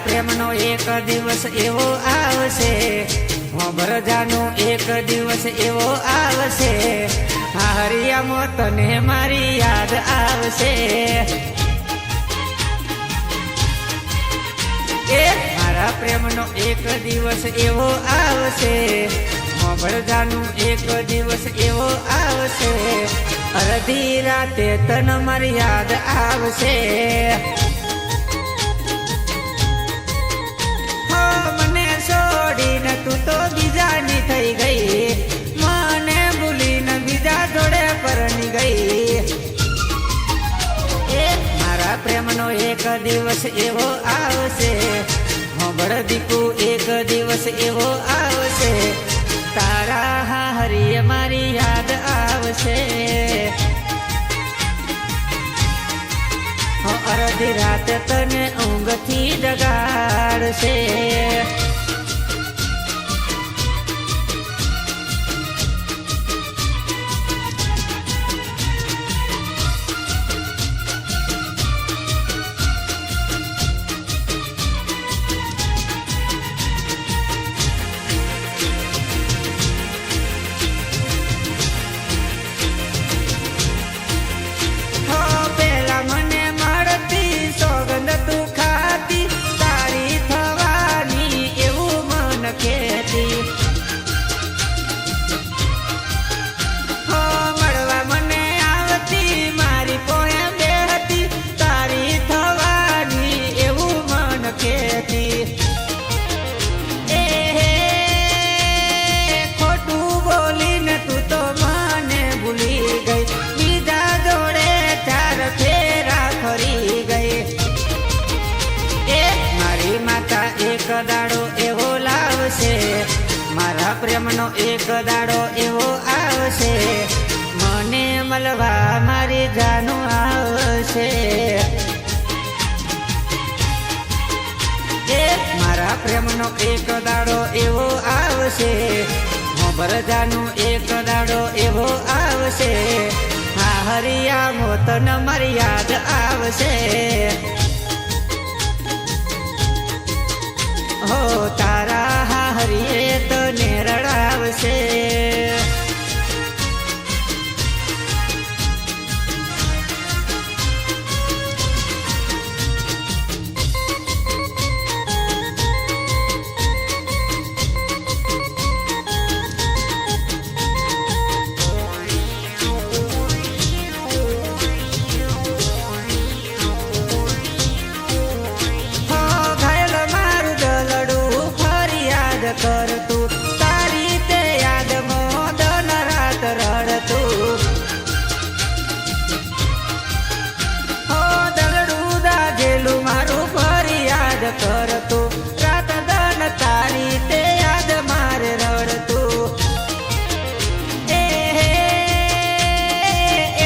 પ્રેમનો એક દિવસ એવો આવશે, ભરજાનો એક દિવસ એવો આવશે, આ હરિયામાં તને મારી યાદ આવશે. મારા પ્રેમનો એક દિવસ એવો આવશે, ભરજાનું એક દિવસ એવો આવશે, અડધી રાતે તને મારી યાદ આવશે. તું તો બીજાની થઈ ગઈ, મને ભૂલીને બીજા જોડે પરણી ગઈ. મારા પ્રેમનો એક દિવસ એવો આવશે, હોંભળ દીકુ એક દિવસ એવો આવશે, તારા હરિયે મારી યાદ આવશે. અડધી રાત તને ઊંઘથી જગાડશે. એક દાડો એવો લાવશે, મારા પ્રેમનો એક દાડો એવો આવશે, મને મળવા મારી જાનું આવશે. મારા પ્રેમનો એક દાડો એવો આવશે, ભરજાનું એક દાડો એવો આવશે, આ હરિયા મોતન મારી યાદ આવશે. હો તારા હરિયે તને રડાવશે. કરતું તારી તે યાદ મોદન રાત રડતું, હો દગડું દાગેલું મારું ફરિયાદ કરતું, રાત દન તારી તે યાદ મારે રડતું.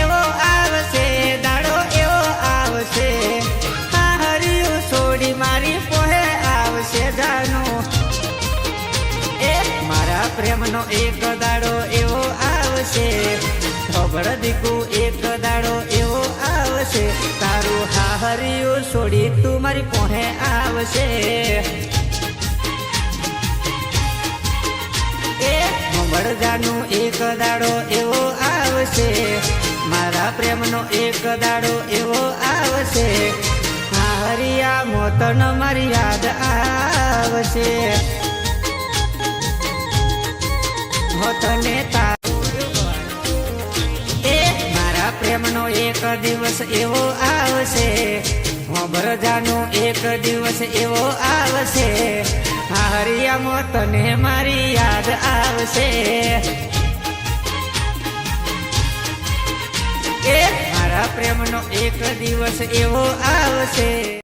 એવો આવશે દાડો એવો આવશે, આ હરિયું છોડી મારી પોહે આવશે જાનું. મારા પ્રેમનો એક દાડો એવો આવશે, ખબર દીકુ એક દાડો એવો આવશે, તારું હરિયું છોડી તું મારી પોહે આવશે. ભરજાનું એક દાડો એવો આવશે, મારા પ્રેમનો એક દાડો એવો આવશે, હરિયા મોતન મારી યાદ આવશે. તને મારા પ્રેમનો એક દિવસ એવો આવશે, ભરજાનો એક દિવસ એવો આવશે, હરિયામાં તને મારી યાદ આવશે. મારા પ્રેમનો એક દિવસ એવો આવશે.